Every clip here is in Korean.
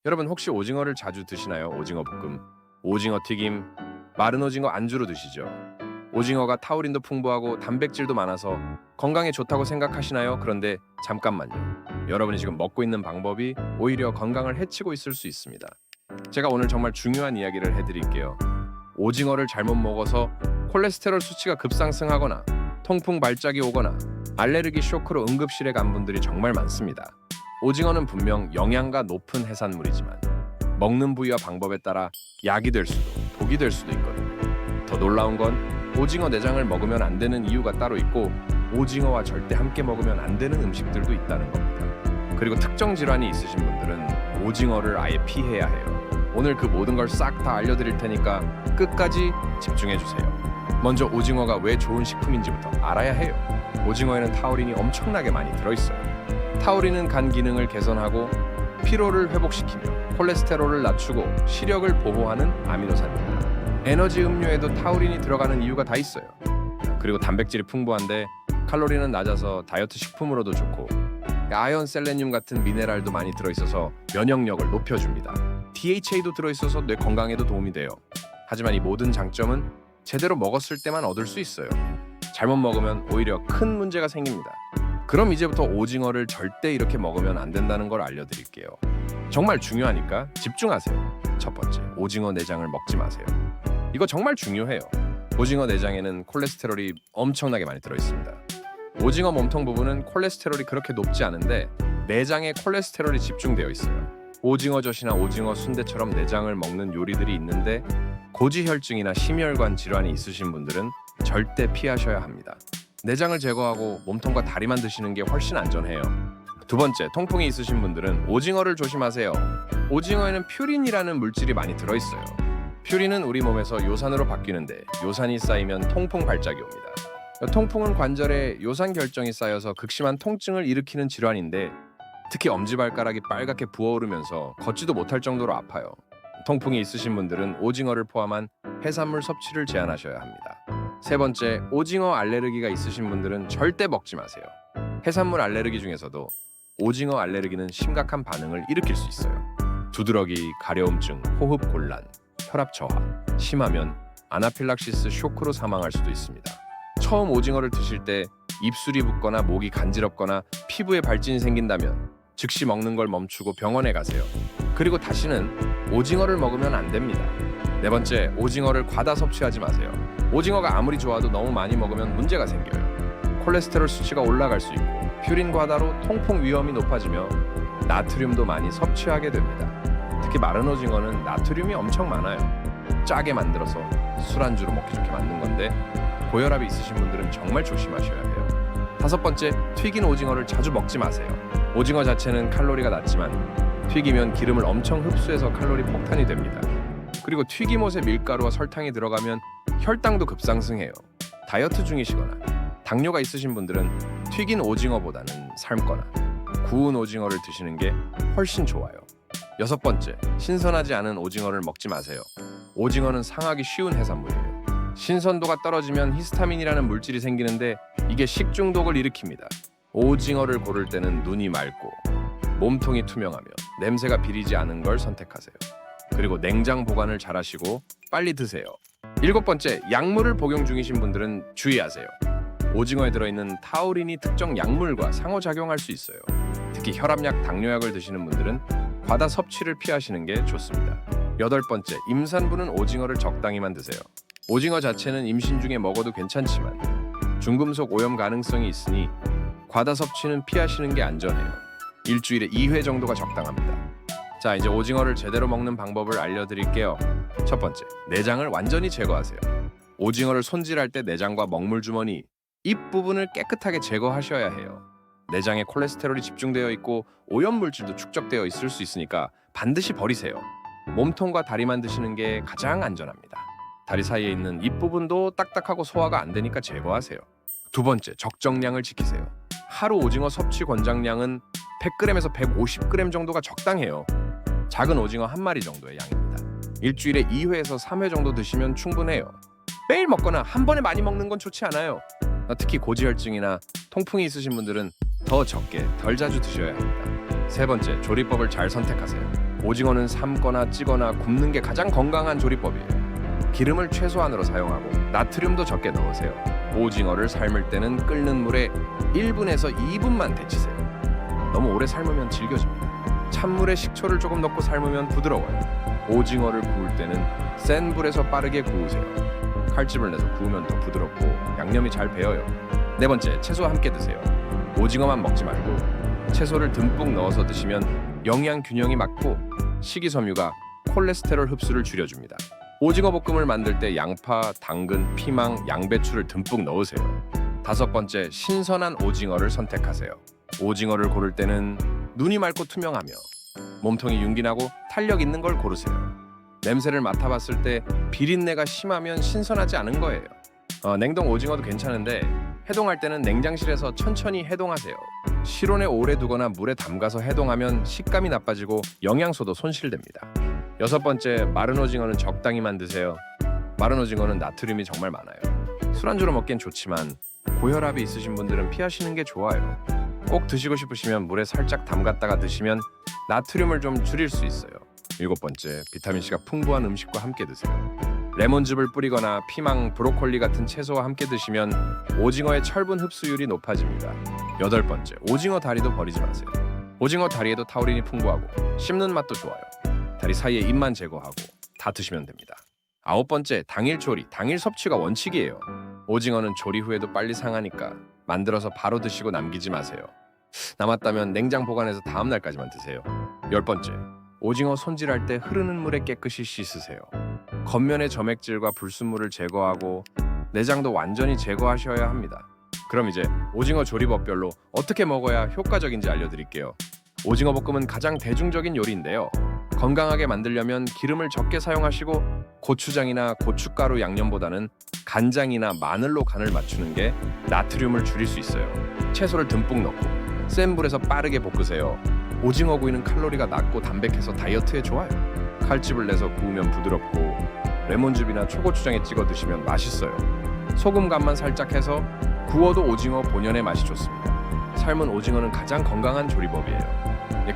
여러분 혹시 오징어를 자주 드시나요? 오징어 볶음, 오징어 튀김, 마른 오징어 안주로 드시죠? 오징어가 타우린도 풍부하고 단백질도 많아서 건강에 좋다고 생각하시나요? 그런데 잠깐만요. 여러분이 지금 먹고 있는 방법이 오히려 건강을 해치고 있을 수 있습니다. 제가 오늘 정말 중요한 이야기를 해드릴게요. 오징어를 잘못 먹어서 콜레스테롤 수치가 급상승하거나 통풍 발작이 오거나 알레르기 쇼크로 응급실에 간 분들이 정말 많습니다. 오징어는 분명 영양가 높은 해산물이지만 먹는 부위와 방법에 따라 약이 될 수도 독이 될 수도 있거든요. 더 놀라운 건 오징어 내장을 먹으면 안 되는 이유가 따로 있고 오징어와 절대 함께 먹으면 안 되는 음식들도 있다는 겁니다. 그리고 특정 질환이 있으신 분들은 오징어를 아예 피해야 해요. 오늘 그 모든 걸 싹 다 알려드릴 테니까 끝까지 집중해 주세요. 먼저 오징어가 왜 좋은 식품인지부터 알아야 해요. 오징어에는 타우린이 엄청나게 많이 들어있어요. 타우린은 간 기능을 개선하고 피로를 회복시키며 콜레스테롤을 낮추고 시력을 보호하는 아미노산입니다. 에너지 음료에도 타우린이 들어가는 이유가 다 있어요. 그리고 단백질이 풍부한데 칼로리는 낮아서 다이어트 식품으로도 좋고 아연, 셀레늄 같은 미네랄도 많이 들어있어서 면역력을 높여줍니다. DHA도 들어있어서 뇌 건강에도 도움이 돼요. 하지만 이 모든 장점은 제대로 먹었을 때만 얻을 수 있어요. 잘못 먹으면 오히려 큰 문제가 생깁니다. 그럼 이제부터 오징어를 절대 이렇게 먹으면 안 된다는 걸 알려드릴게요. 정말 중요하니까 집중하세요. 첫 번째, 오징어 내장을 먹지 마세요. 이거 정말 중요해요. 오징어 내장에는 콜레스테롤이 엄청나게 많이 들어있습니다. 오징어 몸통 부분은 콜레스테롤이 그렇게 높지 않은데 내장에 콜레스테롤이 집중되어 있어요. 오징어젓이나 오징어 순대처럼 내장을 먹는 요리들이 있는데 고지혈증이나 심혈관 질환이 있으신 분들은 절대 피하셔야 합니다. 내장을 제거하고 몸통과 다리만 드시는 게 훨씬 안전해요. 두 번째, 통풍이 있으신 분들은 오징어를 조심하세요. 오징어에는 퓨린이라는 물질이 많이 들어있어요. 퓨린은 우리 몸에서 요산으로 바뀌는데 요산이 쌓이면 통풍 발작이 옵니다. 통풍은 관절에 요산 결정이 쌓여서 극심한 통증을 일으키는 질환인데 특히 엄지발가락이 빨갛게 부어오르면서 걷지도 못할 정도로 아파요. 통풍이 있으신 분들은 오징어를 포함한 해산물 섭취를 제한하셔야 합니다. 세 번째, 오징어 알레르기가 있으신 분들은 절대 먹지 마세요. 해산물 알레르기 중에서도 오징어 알레르기는 심각한 반응을 일으킬 수 있어요. 두드러기, 가려움증, 호흡 곤란, 혈압 저하, 심하면 아나필락시스 쇼크로 사망할 수도 있습니다. 처음 오징어를 드실 때 입술이 붓거나 목이 간지럽거나 피부에 발진이 생긴다면 즉시 먹는 걸 멈추고 병원에 가세요. 그리고 다시는 오징어를 먹으면 안 됩니다. 네 번째, 오징어를 과다 섭취하지 마세요. 오징어가 아무리 좋아도 너무 많이 먹으면 문제가 생겨요. 콜레스테롤 수치가 올라갈 수 있고 퓨린 과다로 통풍 위험이 높아지며 나트륨도 많이 섭취하게 됩니다. 특히 마른 오징어는 나트륨이 엄청 많아요. 짜게 만들어서 술안주로 먹기 좋게 만든 건데 고혈압이 있으신 분들은 정말 조심하셔야 해요. 다섯 번째, 튀긴 오징어를 자주 먹지 마세요. 오징어 자체는 칼로리가 낮지만 튀기면 기름을 엄청 흡수해서 칼로리 폭탄이 됩니다. 그리고 튀김옷에 밀가루와 설탕이 들어가면 혈당도 급상승해요. 다이어트 중이시거나 당뇨가 있으신 분들은 튀긴 오징어보다는 삶거나 구운 오징어를 드시는 게 훨씬 좋아요. 여섯 번째, 신선하지 않은 오징어를 먹지 마세요. 오징어는 상하기 쉬운 해산물이에요. 신선도가 떨어지면 히스타민이라는 물질이 생기는데 이게 식중독을 일으킵니다. 오징어를 고를 때는 눈이 맑고 몸통이 투명하며 냄새가 비리지 않은 걸 선택하세요. 그리고 냉장 보관을 잘 하시고 빨리 드세요. 일곱 번째, 약물을 복용 중이신 분들은 주의하세요. 오징어에 들어있는 타우린이 특정 약물과 상호작용할 수 있어요. 특히 혈압약, 당뇨약을 드시는 분들은 과다 섭취를 피하시는 게 좋습니다. 여덟 번째, 임산부는 오징어를 적당히만 드세요. 오징어 자체는 임신 중에 먹어도 괜찮지만 중금속 오염 가능성이 있으니 과다 섭취는 피하시는 게 안전해요. 일주일에 2회 정도가 적당합니다. 자, 이제 오징어를 제대로 먹는 방법을 알려드릴게요. 첫 번째, 내장을 완전히 제거하세요. 오징어를 손질할 때 내장과 먹물 주머니, 입 부분을 깨끗하게 제거하셔야 해요. 내장에 콜레스테롤이 집중되어 있고 오염 물질도 축적되어 있을 수 있으니까 반드시 버리세요. 몸통과 다리만 드시는 게 가장 안전합니다. 다리 사이에 있는 입 부분도 딱딱하고 소화가 안 되니까 제거하세요. 두 번째, 적정량을 지키세요. 하루 오징어 섭취 권장량은 100g에서 150g 정도가 적당해요. 작은 오징어 한 마리 정도의 양입니다. 일주일에 2회에서 3회 정도 드시면 충분해요. 매일 먹거나 한 번에 많이 먹는 건 좋지 않아요. 특히 고지혈증이나 통풍이 있으신 분들은 더 적게, 덜 자주 드셔야 합니다. 세 번째, 조리법을 잘 선택하세요. 오징어는 삶거나 찌거나 굽는 게 가장 건강한 조리법이에요. 기름을 최소한으로 사용하고 나트륨도 적게 넣으세요. 오징어를 삶을 때는 끓는 물에 1분에서 2분만 데치세요. 너무 오래 삶으면 질겨집니다. 찬물에 식초를 조금 넣고 삶으면 부드러워요. 오징어를 구울 때는 센 불에서 빠르게 구우세요. 칼집을 내서 구우면 더 부드럽고 양념이 잘 배어요. 네 번째, 채소와 함께 드세요. 오징어만 먹지 말고 채소를 듬뿍 넣어서 드시면 영양 균형이 맞고 식이섬유가 콜레스테롤 흡수를 줄여줍니다. 오징어 볶음을 만들 때 양파, 당근, 피망, 양배추를 듬뿍 넣으세요. 다섯 번째, 신선한 오징어를 선택하세요. 오징어를 고를 때는 눈이 맑고 투명하며 몸통이 윤기나고 탄력 있는 걸 고르세요. 냄새를 맡아봤을 때 비린내가 심하면 신선하지 않은 거예요. 냉동 오징어도 괜찮은데 해동할 때는 냉장실에서 천천히 해동하세요. 실온에 오래 두거나 물에 담가서 해동하면 식감이 나빠지고 영양소도 손실됩니다. 여섯 번째, 마른 오징어는 적당히만 드세요. 마른 오징어는 나트륨이 정말 많아요. 술안주로 먹기엔 좋지만 고혈압이 있으신 분들은 피하시는 게 좋아요. 꼭 드시고 싶으시면 물에 살짝 담갔다가 드시면 나트륨을 좀 줄일 수 있어요. 일곱 번째, 비타민C가 풍부한 음식과 함께 드세요. 레몬즙을 뿌리거나 피망, 브로콜리 같은 채소와 함께 드시면 오징어의 철분 흡수율이 높아집니다. 여덟 번째, 오징어 다리도 버리지 마세요. 오징어 다리에도 타우린이 풍부하고 씹는 맛도 좋아요. 다리 사이에 잎만 제거하고 다 드시면 됩니다. 아홉 번째, 당일 조리, 당일 섭취가 원칙이에요. 오징어는 조리 후에도 빨리 상하니까 만들어서 바로 드시고 남기지 마세요. 남았다면 냉장 보관해서 다음 날까지만 드세요. 열 번째, 오징어 손질할 때 흐르는 물에 깨끗이 씻으세요. 겉면의 점액질과 불순물을 제거하고 내장도 완전히 제거하셔야 합니다. 그럼 이제 오징어 조리법별로 어떻게 먹어야 효과적인지 알려드릴게요. 오징어 볶음은 가장 대중적인 요리인데요. 건강하게 만들려면 기름을 적게 사용하시고 고추장이나 고춧가루 양념보다는 간장이나 마늘로 간을 맞추는 게 나트륨을 줄일 수 있어요. 채소를 듬뿍 넣고 센 불에서 빠르게 볶으세요. 오징어 구이는 칼로리가 낮고 담백해서 다이어트에 좋아요. 칼집을 내서 구우면 부드럽고 레몬즙이나 초고추장에 찍어 드시면 맛있어요. 소금 간만 살짝 해서 구워도 오징어 본연의 맛이 좋습니다. 삶은 오징어는 가장 건강한 조리법이에요.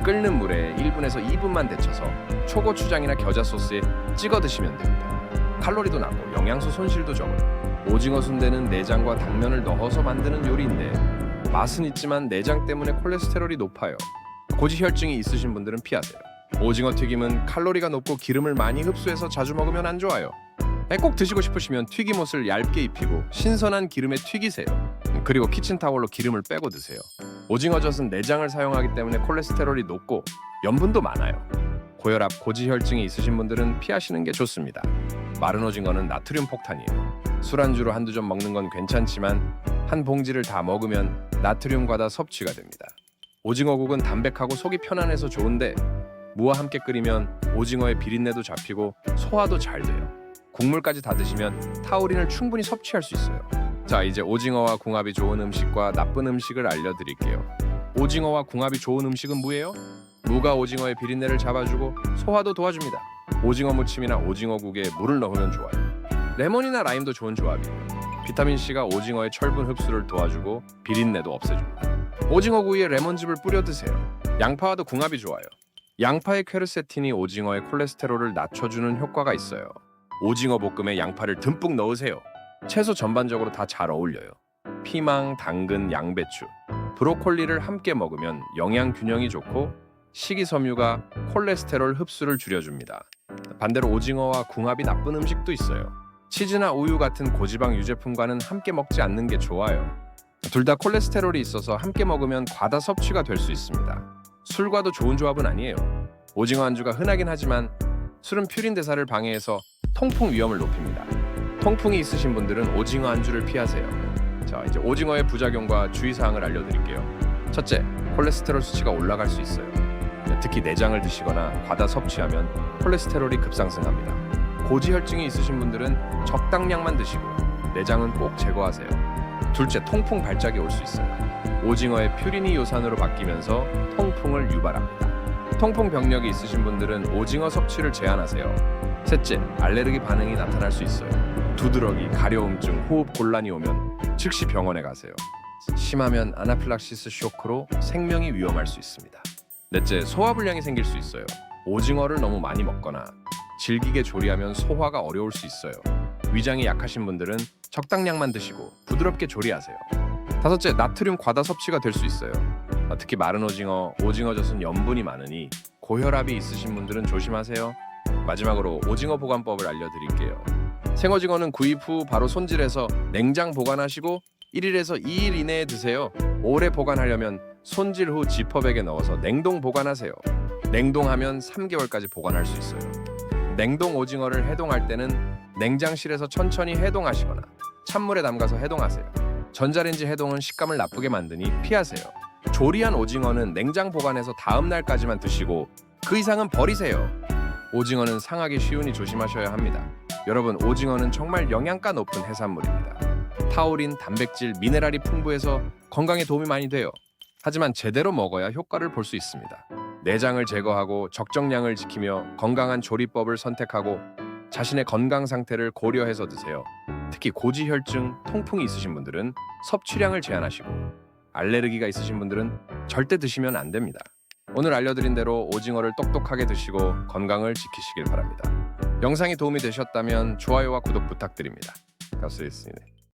끓는 물에 1분에서 2분만 데쳐서 초고추장이나 겨자 소스에 찍어 드시면 됩니다. 칼로리도 낮고 영양소 손실도 적어요. 오징어 순대는 내장과 당면을 넣어서 만드는 요리인데 맛은 있지만 내장 때문에 콜레스테롤이 높아요. 고지혈증이 있으신 분들은 피하세요. 오징어 튀김은 칼로리가 높고 기름을 많이 흡수해서 자주 먹으면 안 좋아요. 꼭 드시고 싶으시면 튀김옷을 얇게 입히고 신선한 기름에 튀기세요. 그리고 키친타월로 기름을 빼고 드세요. 오징어젓은 내장을 사용하기 때문에 콜레스테롤이 높고 염분도 많아요. 고혈압, 고지혈증이 있으신 분들은 피하시는 게 좋습니다. 마른 오징어는 나트륨 폭탄이에요. 술안주로 한두 점 먹는 건 괜찮지만 한 봉지를 다 먹으면 나트륨 과다 섭취가 됩니다. 오징어국은 담백하고 속이 편안해서 좋은데 무와 함께 끓이면 오징어의 비린내도 잡히고 소화도 잘 돼요. 국물까지 다 드시면 타우린을 충분히 섭취할 수 있어요. 자, 이제 오징어와 궁합이 좋은 음식과 나쁜 음식을 알려드릴게요. 오징어와 궁합이 좋은 음식은 무예요? 무가 오징어의 비린내를 잡아주고 소화도 도와줍니다. 오징어 무침이나 오징어국에 물을 넣으면 좋아요. 레몬이나 라임도 좋은 조합이에요. 비타민C가 오징어의 철분 흡수를 도와주고 비린내도 없애줍니다. 오징어 구이에 레몬즙을 뿌려 드세요. 양파와도 궁합이 좋아요. 양파의 퀘르세틴이 오징어의 콜레스테롤을 낮춰주는 효과가 있어요. 오징어 볶음에 양파를 듬뿍 넣으세요. 채소 전반적으로 다 잘 어울려요. 피망, 당근, 양배추, 브로콜리를 함께 먹으면 영양 균형이 좋고 식이섬유가 콜레스테롤 흡수를 줄여줍니다. 반대로 오징어와 궁합이 나쁜 음식도 있어요. 치즈나 우유 같은 고지방 유제품과는 함께 먹지 않는 게 좋아요. 둘 다 콜레스테롤이 있어서 함께 먹으면 과다 섭취가 될 수 있습니다. 술과도 좋은 조합은 아니에요. 오징어 안주가 흔하긴 하지만 술은 퓨린 대사를 방해해서 통풍 위험을 높입니다. 통풍이 있으신 분들은 오징어 안주를 피하세요. 자, 이제 오징어의 부작용과 주의사항을 알려드릴게요. 첫째, 콜레스테롤 수치가 올라갈 수 있어요. 특히 내장을 드시거나 과다 섭취하면 콜레스테롤이 급상승합니다. 고지혈증이 있으신 분들은 적당량만 드시고 내장은 꼭 제거하세요. 둘째, 통풍 발작이 올 수 있어요. 오징어의 퓨린이 요산으로 바뀌면서 통풍을 유발합니다. 통풍 병력이 있으신 분들은 오징어 섭취를 제한하세요. 셋째, 알레르기 반응이 나타날 수 있어요. 두드러기, 가려움증, 호흡 곤란이 오면 즉시 병원에 가세요. 심하면 아나필락시스 쇼크로 생명이 위험할 수 있습니다. 넷째, 소화불량이 생길 수 있어요. 오징어를 너무 많이 먹거나 질기게 조리하면 소화가 어려울 수 있어요. 위장이 약하신 분들은 적당량만 드시고 부드럽게 조리하세요. 다섯째, 나트륨 과다 섭취가 될 수 있어요. 특히 마른 오징어, 오징어젓은 염분이 많으니 고혈압이 있으신 분들은 조심하세요. 마지막으로 오징어 보관법을 알려드릴게요. 생오징어는 구입 후 바로 손질해서 냉장 보관하시고 1일에서 2일 이내에 드세요. 오래 보관하려면 손질 후 지퍼백에 넣어서 냉동 보관하세요. 냉동하면 3개월까지 보관할 수 있어요. 냉동 오징어를 해동할 때는 냉장실에서 천천히 해동하시거나 찬물에 담가서 해동하세요. 전자레인지 해동은 식감을 나쁘게 만드니 피하세요. 조리한 오징어는 냉장 보관해서 다음 날까지만 드시고 그 이상은 버리세요. 오징어는 상하기 쉬우니 조심하셔야 합니다. 여러분, 오징어는 정말 영양가 높은 해산물입니다. 타우린, 단백질, 미네랄이 풍부해서 건강에 도움이 많이 돼요. 하지만 제대로 먹어야 효과를 볼 수 있습니다. 내장을 제거하고 적정량을 지키며 건강한 조리법을 선택하고 자신의 건강 상태를 고려해서 드세요. 특히 고지혈증, 통풍이 있으신 분들은 섭취량을 제한하시고 알레르기가 있으신 분들은 절대 드시면 안 됩니다. 오늘 알려드린 대로 오징어를 똑똑하게 드시고 건강을 지키시길 바랍니다. 영상이 도움이 되셨다면 좋아요와 구독 부탁드립니다. 가수였습니다.